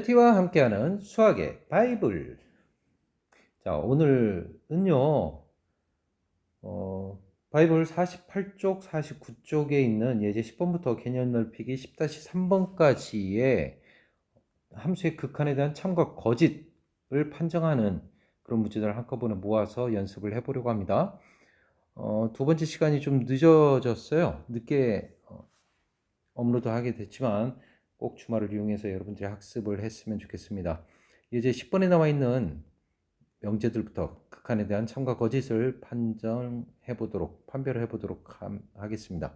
티와 함께하는 수학의 바이블. 자, 오늘은요, 바이블 48쪽, 49쪽에 있는 예제 10번부터 개념 넓히기 10-3번까지의 함수의 극한에 대한 참과 거짓을 판정하는 그런 문제들을 한꺼번에 모아서 연습을 해보려고 합니다. 두 번째 시간이 좀 늦어졌어요. 늦게 업로드 하게 됐지만 꼭 주말을 이용해서 여러분들이 학습을 했으면 좋겠습니다. 예제 10번에 나와 있는 명제들부터 극한에 대한 참과 거짓을 판별해 보도록 하겠습니다.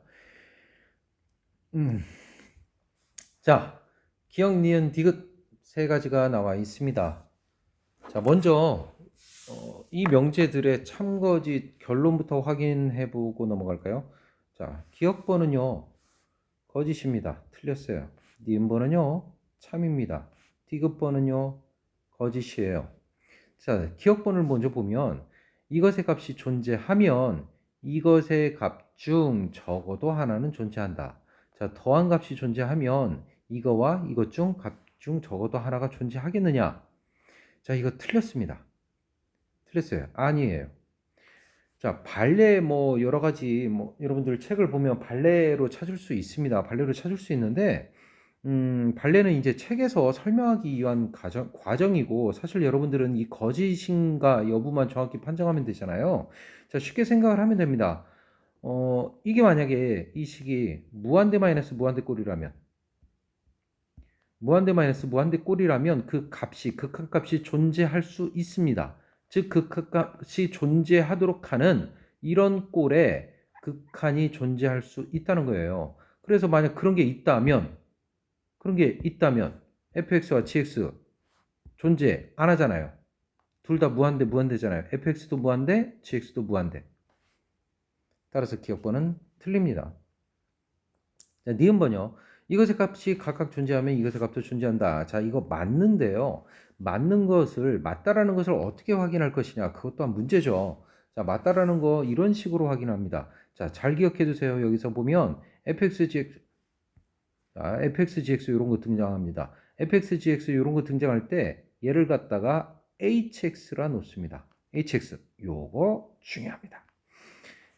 자, 기억, 니은, 디귿 세 가지가 나와 있습니다. 자, 먼저 이 명제들의 참거짓 결론부터 확인해 보고 넘어갈까요? 자, 기억번은요, 거짓입니다. 틀렸어요. 니은번은요, 참입니다. 디귿번은요, 거짓이에요. 자, 기억번을 먼저 보면 이것의 값이 존재하면 이것의 값 중 적어도 하나는 존재한다. 자, 더한 값이 존재하면 이거와 이것 중 값 중 적어도 하나가 존재하겠느냐? 자, 이거 틀렸습니다. 틀렸어요. 아니에요. 자, 발레 뭐 여러 가지 뭐 여러분들 책을 보면 발레로 찾을 수 있습니다. 발레로 찾을 수 있는데 발레는 이제 책에서 설명하기 위한 과정이고 사실 여러분들은 이 거짓인가 여부만 정확히 판정하면 되잖아요. 자, 쉽게 생각을 하면 됩니다. 이게 만약에 이 식이 무한대 마이너스 무한대 꼴이라면 무한대 마이너스 무한대 꼴이라면 그 값이 극한값이 존재할 수 있습니다. 즉 극한값이 존재하도록 하는 이런 꼴에 극한이 존재할 수 있다는 거예요. 그래서 만약 그런 게 있다면 fx와 gx 존재 안 하잖아요. 둘 다 무한대잖아요. fx도 무한대, gx도 무한대. 따라서 기억번은 틀립니다. 자, 니은번요. 이것의 값이 각각 존재하면 이것의 값도 존재한다. 자, 이거 맞는데요. 맞다라는 것을 어떻게 확인할 것이냐. 그것 또한 문제죠. 자, 맞다라는 거 이런 식으로 확인합니다. 자, 잘 기억해 두세요. 여기서 보면 fxgx 이런 거 등장합니다. fxgx 이런 거 등장할 때 얘를 갖다가 hx라 놓습니다. hx 요거 중요합니다.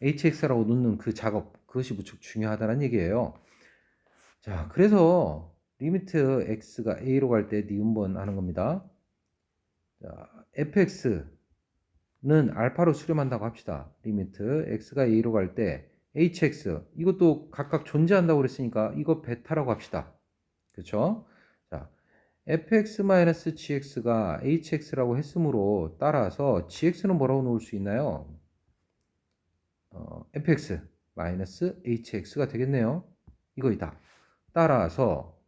hx라고 놓는 그 작업 그것이 무척 중요하다는 얘기예요. 자, 그래서 리미트 x가 a로 갈 때 니은번 하는 겁니다. 자, fx는 알파로 수렴한다고 합시다. 리미트 x가 a로 갈 때 hx 이것도 각각 존재한다고 그랬으니까 이거 베타라고 합시다. 그렇죠? 자, fx-gx가 hx라고 했으므로 따라서 gx는 뭐라고 놓을 수 있나요? fx-hx가 되겠네요. 이거이다. 따라서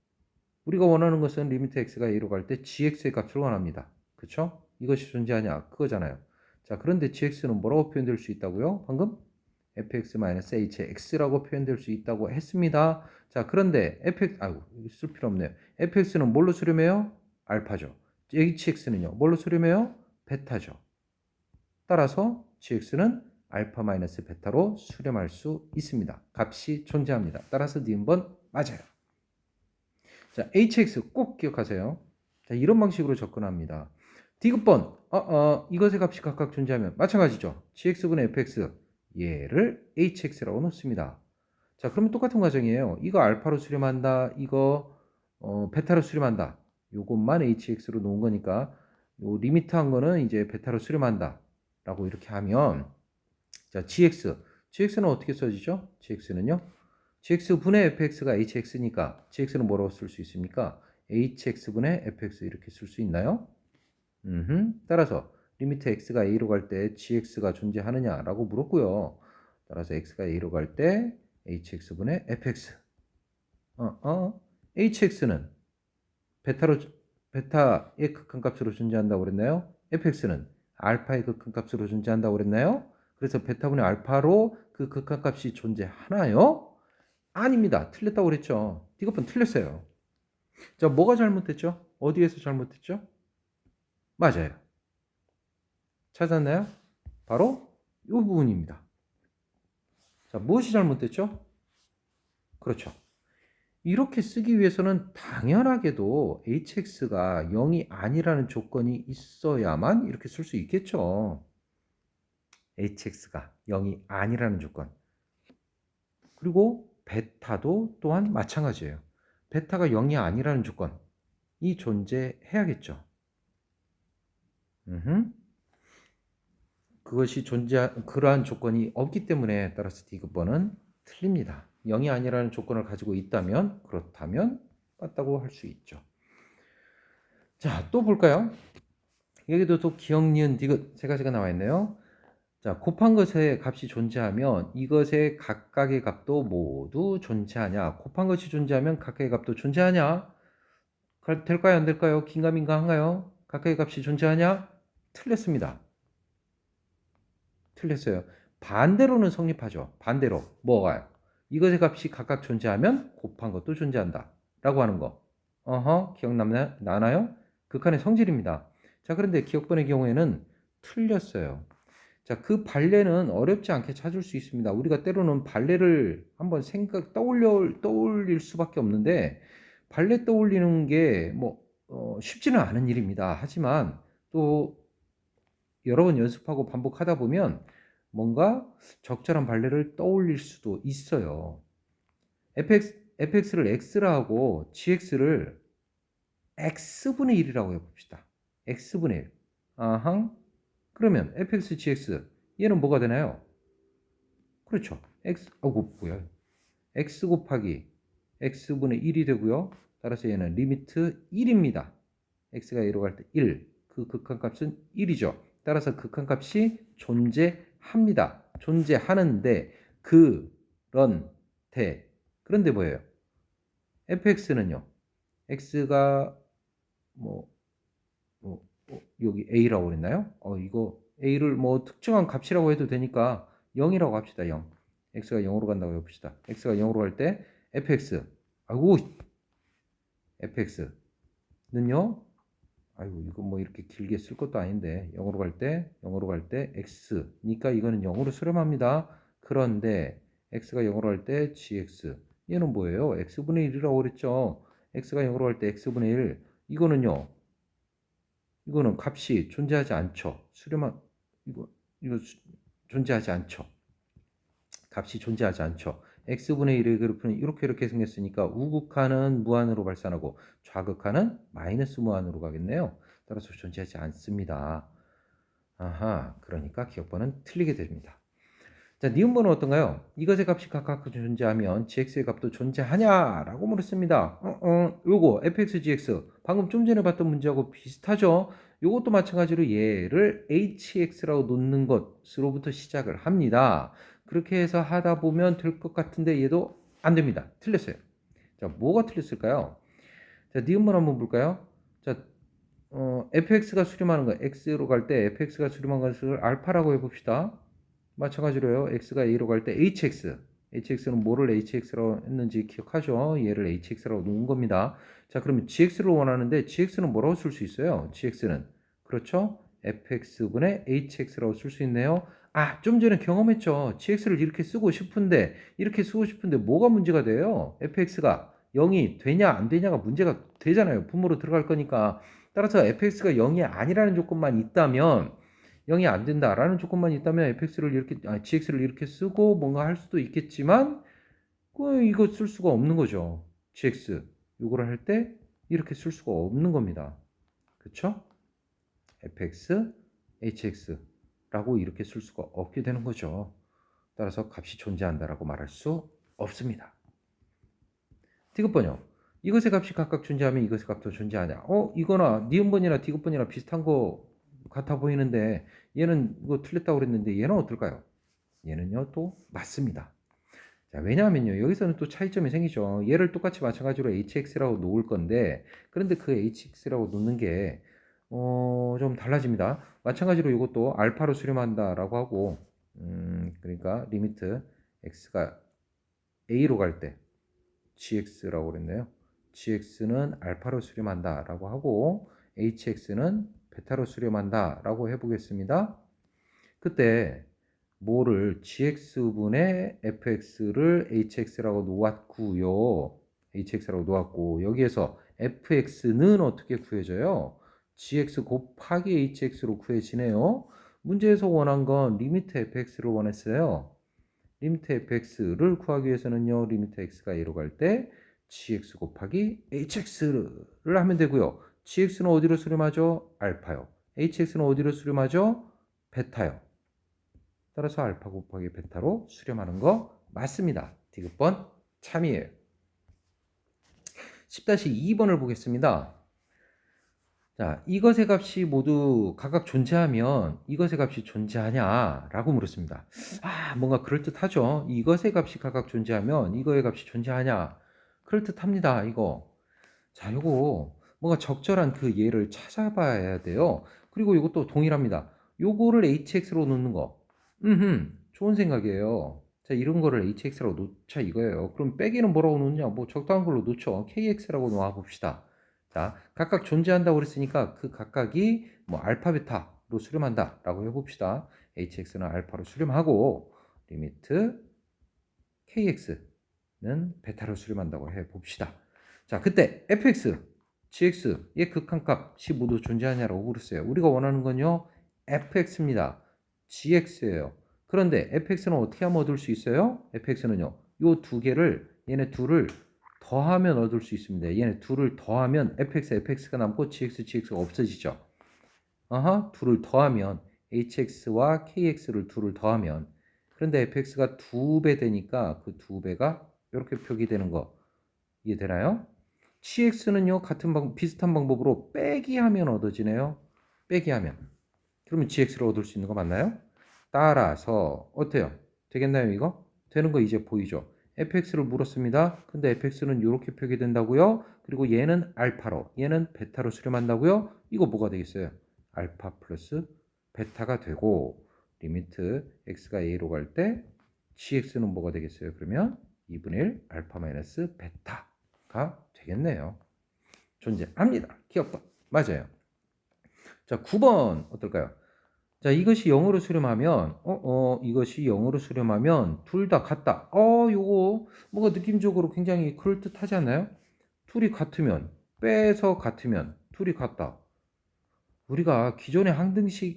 우리가 원하는 것은 리미트 x가 a로 갈 때 gx의 값을 원합니다. 그쵸? 이것이 존재하냐? 그거잖아요. 자, 그런데 gx는 뭐라고 표현될 수 있다고요? 방금 fx-hx라고 표현될 수 있다고 했습니다. 자, 그런데 쓸 필요 없네요. fx는 뭘로 수렴해요? 알파죠. hx는요? 뭘로 수렴해요? 베타죠. 따라서 gx는 알파 마이너스 베타로 수렴할 수 있습니다. 값이 존재합니다. 따라서 니은번 맞아요. 자, hx 꼭 기억하세요. 자, 이런 방식으로 접근합니다. 디귿번, 이것의 값이 각각 존재하면 마찬가지죠. gx분의 fx, 얘를 hx라고 놓습니다. 자, 그러면 똑같은 과정이에요. 이거 알파로 수렴한다, 이거 베타로 수렴한다. 요것만 hx로 놓은 거니까 요 리미트한 거는 이제 베타로 수렴한다. 라고 이렇게 하면 자, gx는 어떻게 써지죠? gx분의 fx가 hx니까 gx는 뭐라고 쓸 수 있습니까? hx분의 fx 이렇게 쓸 수 있나요? 따라서 리미트 x가 a로 갈 때 gx가 존재하느냐라고 물었고요. 따라서 x가 a로 갈 때 hx분의 fx hx는 베타의 극한값으로 존재한다고 그랬나요? fx는 알파의 극한값으로 존재한다고 그랬나요? 그래서 베타분의 알파로 그 극한값이 존재하나요? 아닙니다. 틀렸다고 그랬죠. 이것번 틀렸어요. 자, 뭐가 잘못됐죠? 어디에서 잘못됐죠? 맞아요. 찾았나요? 바로 이 부분입니다. 자, 무엇이 잘못됐죠? 그렇죠. 이렇게 쓰기 위해서는 당연하게도 hx가 0이 아니라는 조건이 있어야만 이렇게 쓸 수 있겠죠. hx가 0이 아니라는 조건. 그리고 베타도 또한 마찬가지예요. 베타가 0이 아니라는 조건이 존재해야겠죠. 그것이 그러한 조건이 없기 때문에 따라서 D급번은 틀립니다. 0이 아니라는 조건을 가지고 있다면 그렇다면 맞다고 할 수 있죠. 자, 또 볼까요? 여기도 또 기억, 니은, 디귿 세 가지가 나와 있네요. 자, 곱한 것의 값이 존재하면 이것의 각각의 값도 모두 존재하냐? 곱한 것이 존재하면 각각의 값도 존재하냐? 될까요? 안 될까요? 긴가민가한가요? 각각의 값이 존재하냐? 틀렸습니다. 틀렸어요. 반대로는 성립하죠. 반대로 뭐가요? 이것의 값이 각각 존재하면 곱한 것도 존재한다 라고 하는 거. 기억나나요? 극한의 성질입니다. 자, 그런데 기억번의 경우에는 틀렸어요. 자, 그 발레는 어렵지 않게 찾을 수 있습니다. 우리가 때로는 발레를 한번 떠올릴 수밖에 없는데 발레 떠올리는 게 쉽지는 않은 일입니다. 하지만 또 여러 번 연습하고 반복하다 보면 뭔가 적절한 발레를 떠올릴 수도 있어요. fx를 x라 하고 gx를 x분의 1이라고 해봅시다. x분의 1. 그러면 fx, gx 얘는 뭐가 되나요? 그렇죠. x 곱하기 x분의 1이 되고요. 따라서 얘는 리미트 1입니다. x가 1로 갈 때 1. 그 극한값은 1이죠. 따라서 극한값이 존재합니다. 존재하는데 그런데 뭐예요? fx는요. x가 여기 a라고 그랬나요? 이거 a를 특정한 값이라고 해도 되니까 0이라고 합시다. 0. x가 0으로 간다고 해봅시다. x가 0으로 갈 때 fx는요. 이거 이렇게 길게 쓸 것도 아닌데 0으로 갈 때 x니까 이거는 0으로 수렴합니다. 그런데 x가 0으로 갈 때 gx 얘는 뭐예요? x분의 1이라고 그랬죠. x가 0으로 갈 때 x분의 1 이거는 값이 존재하지 않죠. 이거 존재하지 않죠. 값이 존재하지 않죠. x분의 1의 그래프는 이렇게 생겼으니까 우극한은 무한으로 발산하고 좌극한은 마이너스 무한으로 가겠네요. 따라서 존재하지 않습니다. 그러니까 기억번은 틀리게 됩니다. 자, 니은번은 어떤가요? 이것의 값이 각각 존재하면 gx의 값도 존재하냐라고 물었습니다. 요거 fx, gx 방금 좀 전에 봤던 문제하고 비슷하죠? 요것도 마찬가지로 얘를 hx라고 놓는 것으로부터 시작을 합니다. 그렇게 해서 하다 보면 될 것 같은데 얘도 안 됩니다. 틀렸어요. 자, 뭐가 틀렸을까요? 자, 니은번 한번 볼까요? 자, fx가 수렴하는 거 x로 갈 때 fx가 수렴한 것을 알파라고 해봅시다. 마찬가지로요. x가 a로 갈 때 hx는 뭐를 hx라고 했는지 기억하죠? 얘를 hx라고 놓은 겁니다. 자, 그러면 gx를 원하는데 gx는 뭐라고 쓸 수 있어요? gx는 그렇죠? fx분의 hx라고 쓸 수 있네요. 좀 전에 경험했죠. gx를 이렇게 쓰고 싶은데 뭐가 문제가 돼요? fx가 0이 되냐 안 되냐가 문제가 되잖아요. 분모로 들어갈 거니까. 따라서 fx가 0이 아니라는 조건만 있다면 0이 안 된다라는 조건만 있다면 gx를 이렇게 쓰고 뭔가 할 수도 있겠지만 이거 쓸 수가 없는 거죠. gx 이거를 할 때 이렇게 쓸 수가 없는 겁니다. 그렇죠? fx, hx라고 이렇게 쓸 수가 없게 되는 거죠. 따라서 값이 존재한다라고 말할 수 없습니다. 디귿번요. 이것의 값이 각각 존재하면 이것의 값도 존재하냐? 이거나 니은번이나 디귿번이나 비슷한 거 같아 보이는데 얘는 이거 틀렸다고 그랬는데 얘는 어떨까요? 얘는요 또 맞습니다. 자, 왜냐하면요 여기서는 또 차이점이 생기죠. 얘를 똑같이 마찬가지로 hx라고 놓을 건데 그런데 그 hx라고 놓는 게 좀 달라집니다. 마찬가지로 이것도 알파로 수렴한다라고 하고 그러니까 리미트 x가 a로 갈 때 gx라고 그랬네요. gx는 알파로 수렴한다 라고 하고 hx는 베타로 수렴한다 라고 해보겠습니다. 그때 뭐를 gx분의 fx를 hx라고 놓았고요. hx라고 놓았고 여기에서 fx는 어떻게 구해져요? gx 곱하기 hx로 구해지네요. 문제에서 원한 건 리미트 fx를 원했어요. 리미트 fx를 구하기 위해서는요. 리미트 x가 a로 갈 때 gx 곱하기 hx를 하면 되고요. gx는 어디로 수렴하죠? 알파요. hx는 어디로 수렴하죠? 베타요. 따라서 알파 곱하기 베타로 수렴하는 거 맞습니다. 디귿번 참이에요. 10-2번을 보겠습니다. 자, 이것의 값이 모두 각각 존재하면 이것의 값이 존재하냐? 라고 물었습니다. 뭔가 그럴듯하죠? 이것의 값이 각각 존재하면 이거의 값이 존재하냐? 그럴듯합니다, 이거. 자, 요거 뭔가 적절한 그 예를 찾아봐야 돼요. 그리고 이것도 동일합니다. 요거를 hx로 놓는 거. 좋은 생각이에요. 자, 이런 거를 hx라고 놓자 이거예요. 그럼 빼기는 뭐라고 놓냐? 뭐 적당한 걸로 놓죠. kx라고 놓아 봅시다. 자, 각각 존재한다고 그랬으니까 그 각각이 뭐 알파 베타로 수렴한다 라고 해봅시다. hx는 알파로 수렴하고 리미트 kx는 베타로 수렴한다고 해봅시다. 자, 그때 fx, gx의 극한값이 모두 존재하냐라고 물었어요. 우리가 원하는 건요, fx입니다. gx예요. 그런데 fx는 어떻게 하면 얻을 수 있어요? fx는요, 요 두 개를, 얘네 둘을 더하면 얻을 수 있습니다. 얘네 둘을 더하면 fx가 남고 gx가 없어지죠. 둘을 더하면 hx와 kx를 둘을 더하면, 그런데 fx가 2배 되니까 그 2배가 이렇게 표기되는 거 이해되나요? gx는요, 비슷한 방법으로 빼기 하면 얻어지네요. 빼기 하면. 그러면 gx를 얻을 수 있는 거 맞나요? 따라서 어때요? 되겠나요, 이거? 되는 거 이제 보이죠? fx를 물었습니다. 근데 fx는 이렇게 표기된다고요? 그리고 얘는 알파로, 얘는 베타로 수렴한다고요? 이거 뭐가 되겠어요? 알파 플러스 베타가 되고 리미트 x가 a로 갈 때 gx는 뭐가 되겠어요? 그러면 2분의 1 알파 마이너스 베타가 되겠네요. 존재합니다. 기억법. 맞아요. 자, 9번 어떨까요? 자, 이것이 0으로 수렴하면 이것이 0으로 수렴하면 둘 다 같다. 요거 뭐가 느낌적으로 굉장히 그럴듯하지 않나요? 둘이 같으면 빼서 같으면 둘이 같다. 우리가 기존의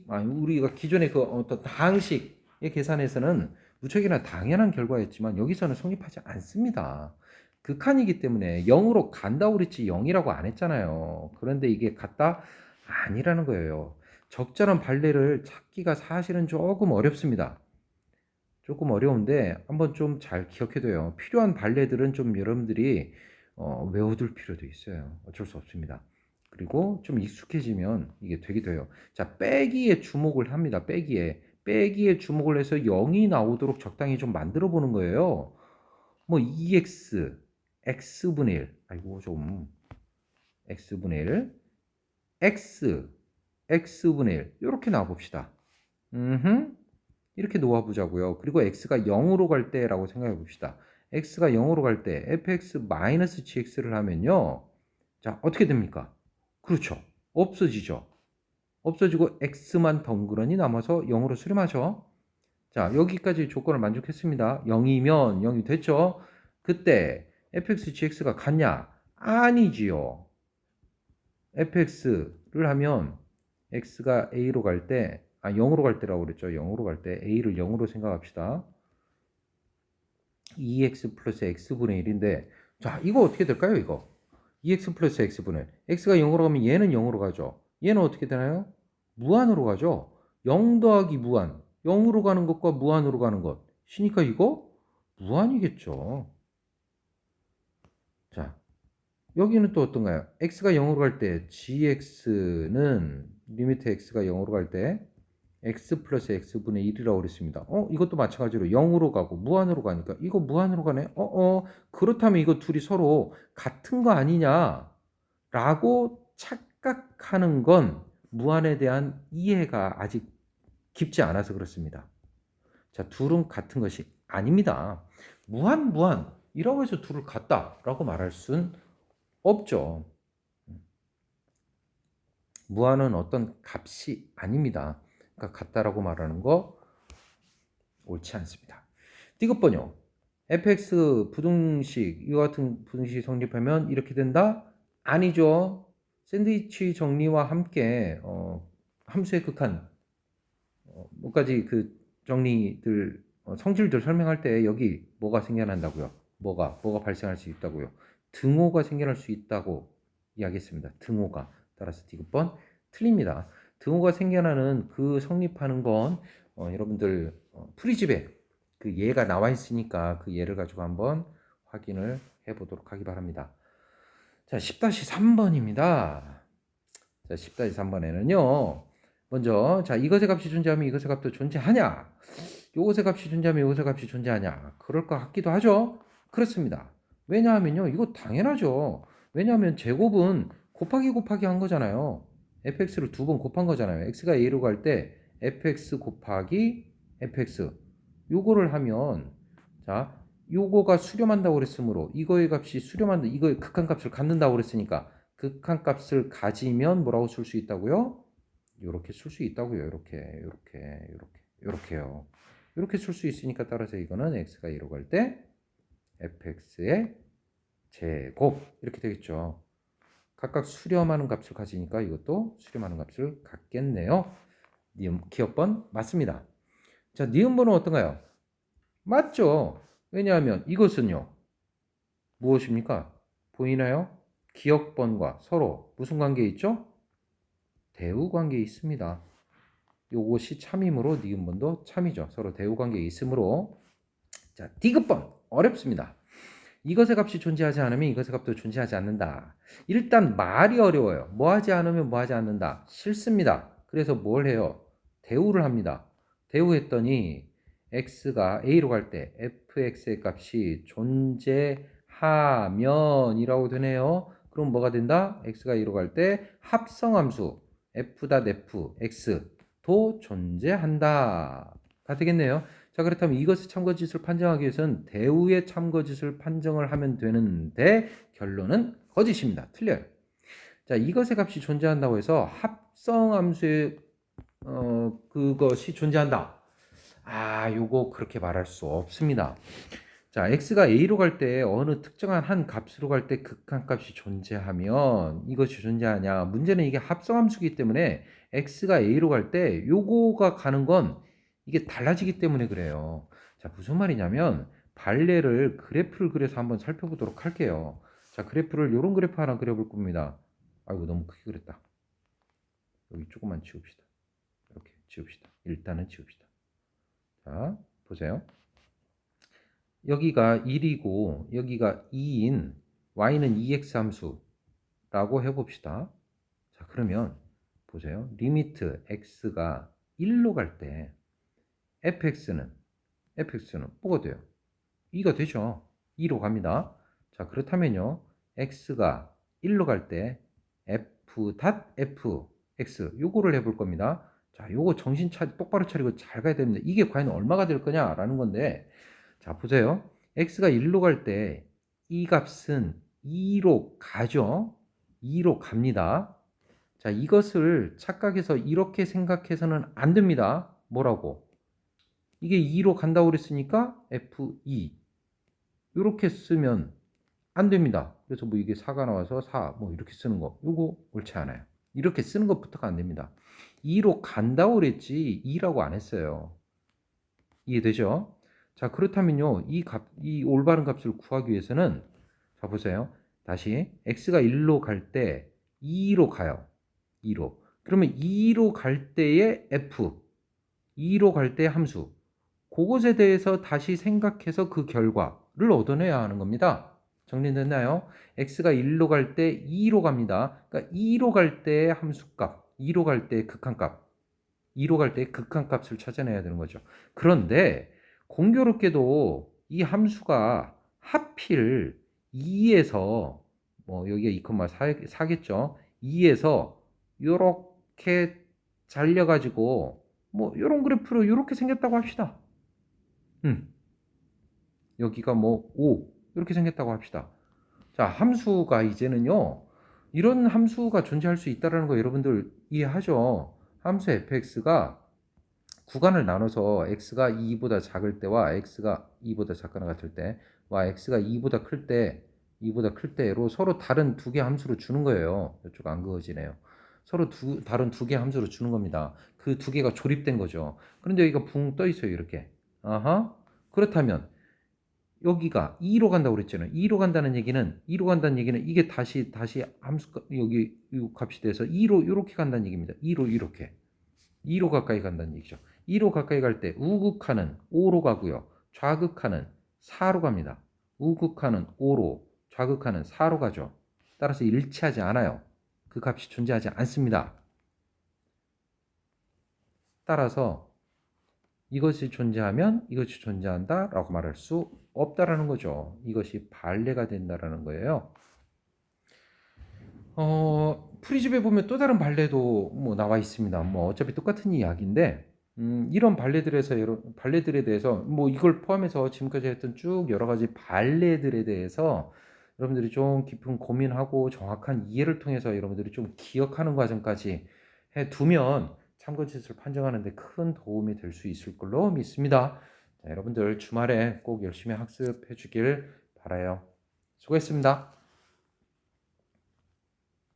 우리가 기존의 그 어떤 항식의 계산에서는 무척이나 당연한 결과였지만 여기서는 성립하지 않습니다. 극한이기 때문에 0으로 간다고 그랬지 0이라고 안 했잖아요. 그런데 이게 같다? 아니라는 거예요. 적절한 발레를 찾기가 사실은 조금 어렵습니다. 조금 어려운데 한번 좀 잘 기억해둬요. 필요한 발레들은 좀 여러분들이 외워둘 필요도 있어요. 어쩔 수 없습니다. 그리고 좀 익숙해지면 이게 되게 돼요. 자, 빼기에 주목을 합니다. 빼기에 주목을 해서 0이 나오도록 적당히 좀 만들어 보는 거예요. 뭐 2x, x분의 1, 아이고 좀 x분의 1, x분의 1 이렇게 나와봅시다. 이렇게 놓아보자고요. 그리고 x가 0으로 갈 때라고 생각해 봅시다. x가 0으로 갈 때 fx-gx를 하면요. 자, 어떻게 됩니까? 그렇죠. 없어지죠. 없어지고 x만 덩그러니 남아서 0으로 수렴하죠. 자, 여기까지 조건을 만족했습니다. 0이면 0이 됐죠. 그때 fx-gx가 같냐? 아니지요. fx를 하면 x가 a로 갈 때, 0으로 갈 때라고 그랬죠. 0으로 갈 때 a를 0으로 생각합시다. 2x 플러스 x분의 1인데, 자, 이거 어떻게 될까요, 이거? 2x 플러스 x분의 1. x가 0으로 가면 얘는 0으로 가죠. 얘는 어떻게 되나요? 무한으로 가죠. 0 더하기 무한. 0으로 가는 것과 무한으로 가는 것. 시니까 이거 무한이겠죠. 자, 여기는 또 어떤가요? x가 0으로 갈 때 gx는 리미트 x가 0으로 갈 때 x 플러스 x분의 1이라고 그랬습니다. 이것도 마찬가지로 0으로 가고 무한으로 가니까 이거 무한으로 가네. 그렇다면 이거 둘이 서로 같은 거 아니냐? 라고 착각하는 건 무한에 대한 이해가 아직 깊지 않아서 그렇습니다. 자, 둘은 같은 것이 아닙니다. 무한이라고 해서 둘을 같다라고 말할 순 없죠. 무한은 어떤 값이 아닙니다. 그러니까 같다라고 말하는 거 옳지 않습니다. 디귿번요. fx 부등식, 이와 같은 부등식이 성립하면 이렇게 된다? 아니죠. 샌드위치 정리와 함께 함수의 극한 몇 가지 그 정리들 성질들 설명할 때 여기 뭐가 생겨난다고요? 뭐가 발생할 수 있다고요? 등호가 생겨날 수 있다고 이야기했습니다. 등호가. 따라서 디귿번 틀립니다. 등호가 생겨나는 그 성립하는 건 여러분들 풀이집에 그 예가 나와 있으니까 그 예를 가지고 한번 확인을 해보도록 하기 바랍니다. 자, 10-3번입니다. 자, 10-3번에는요. 먼저 자, 이것의 값이 존재하면 이것의 값도 존재하냐? 요것의 값이 존재하면 요것의 값이 존재하냐? 그럴 것 같기도 하죠. 그렇습니다. 왜냐하면요. 이거 당연하죠. 왜냐하면 제곱은 곱하기 한 거잖아요. fx를 두 번 곱한 거잖아요. x가 a로 갈 때 fx 곱하기 fx 요거를 하면 자, 요거가 수렴한다고 그랬으므로 이거의 값이 수렴한다. 이거의 극한값을 갖는다고 그랬으니까 극한값을 가지면 뭐라고 쓸 수 있다고요? 이렇게 쓸 수 있다고요. 이렇게요. 이렇게 쓸 수 있으니까 따라서 이거는 x가 2로 갈 때 fx의 제곱 이렇게 되겠죠. 각각 수렴하는 값을 가지니까 이것도 수렴하는 값을 갖겠네요. 기억번 맞습니다. 자, 니은번은 어떤가요? 맞죠. 왜냐하면 이것은요. 무엇입니까? 보이나요? 기억번과 서로 무슨 관계에 있죠? 대우 관계에 있습니다. 요것이 참이므로 니은번도 참이죠. 서로 대우 관계에 있으므로 자, 디귿번 어렵습니다. 이것의 값이 존재하지 않으면 이것의 값도 존재하지 않는다. 일단 말이 어려워요. 뭐 하지 않으면 뭐 하지 않는다. 싫습니다. 그래서 뭘 해요? 대우를 합니다. 대우했더니 x가 a로 갈 때 fx의 값이 존재하면 이라고 되네요. 그럼 뭐가 된다? x가 a로 갈 때 합성함수 f.f x도 존재한다. 가 되겠네요. 자, 그렇다면 이것의 참거짓을 판정하기 위해서는 대우의 참거짓을 판정을 하면 되는데 결론은 거짓입니다. 틀려요. 자, 이것의 값이 존재한다고 해서 합성함수의 그것이 존재한다. 요거 그렇게 말할 수 없습니다. 자, x가 a로 갈 때 어느 특정한 한 값으로 갈 때 극한값이 존재하면 이것이 존재하냐? 문제는 이게 합성함수이기 때문에 x가 a로 갈 때 요거가 가는 건 이게 달라지기 때문에 그래요. 자, 무슨 말이냐면 발레를 그래프를 그려서 한번 살펴보도록 할게요. 자, 그래프를 요런 그래프 하나 그려볼 겁니다. 아이고, 너무 크게 그렸다. 여기 조금만 지웁시다. 이렇게 지웁시다. 일단은 지웁시다. 자, 보세요. 여기가 1이고 여기가 2인 y는 2x 함수라고 해봅시다. 자, 그러면 보세요. 리미트 x가 1로 갈 때 fx는 뭐가 돼요? 2가 되죠. 2로 갑니다. 자, 그렇다면요. x가 1로 갈 때 f.fx 요거를 해볼 겁니다. 자, 요거 정신 똑바로 차리고 잘 가야 됩니다. 이게 과연 얼마가 될 거냐라는 건데 자, 보세요. x가 1로 갈 때 이 값은 2로 가죠. 2로 갑니다. 자, 이것을 착각해서 이렇게 생각해서는 안 됩니다. 뭐라고? 이게 2로 간다고 그랬으니까 f2 이렇게 쓰면 안 됩니다. 그래서 뭐 이게 4가 나와서 4 뭐 이렇게 쓰는 거 이거 옳지 않아요. 이렇게 쓰는 것부터가 안 됩니다. 2로 간다고 그랬지 2라고 안 했어요. 이해되죠? 자, 그렇다면요. 이 올바른 값을 구하기 위해서는 자, 보세요. 다시 x가 1로 갈 때 2로 가요. 2로. 그러면 2로 갈 때의 f 2로 갈 때의 함수 그것에 대해서 다시 생각해서 그 결과를 얻어내야 하는 겁니다. 정리됐나요? x가 1로 갈 때 2로 갑니다. 그러니까 2로 갈 때의 함수값, 2로 갈 때의 극한값, 2로 갈 때 극한값을 찾아내야 되는 거죠. 그런데 공교롭게도 이 함수가 하필 2에서 뭐 여기가 2,4겠죠. 2에서 이렇게 잘려가지고 뭐 이런 그래프로 이렇게 생겼다고 합시다. 여기가 뭐 5 이렇게 생겼다고 합시다. 자, 함수가 이제는요. 이런 함수가 존재할 수 있다는 거 여러분들 이해하죠? 함수 fx가 구간을 나눠서 x가 2보다 작을 때와 x가 2보다 작거나 같을 때와 x가 2보다 클 때로 서로 다른 두 개 함수로 주는 거예요. 이쪽 안 그어지네요. 서로 다른 두 개 함수로 주는 겁니다. 그 두 개가 조립된 거죠. 그런데 여기가 붕 떠 있어요. 이렇게. 아하. 그렇다면 여기가 2로 간다고 그랬잖아요. 2로 간다는 얘기는 이게 다시 함수 여기 이 값이 돼서 2로 이렇게 간다는 얘기입니다. 2로 이렇게. 2로 가까이 간다는 얘기죠. 2로 가까이 갈 때 우극하는 5로 가고요. 좌극하는 4로 갑니다. 우극하는 5로, 좌극하는 4로 가죠. 따라서 일치하지 않아요. 그 값이 존재하지 않습니다. 따라서 이것이 존재하면 이것이 존재한다 라고 말할 수 없다라는 거죠. 이것이 반례가 된다라는 거예요. 프리즘에 보면 또 다른 발레도 뭐 나와 있습니다. 뭐 어차피 똑같은 이야기인데 이런 발레들에 대해서 뭐 이걸 포함해서 지금까지 했던 쭉 여러 가지 발레들에 대해서 여러분들이 좀 깊은 고민하고 정확한 이해를 통해서 여러분들이 좀 기억하는 과정까지 해 두면 참고지수를 판정하는 데 큰 도움이 될 수 있을 걸로 믿습니다. 자, 여러분들 주말에 꼭 열심히 학습해 주길 바라요. 수고했습니다.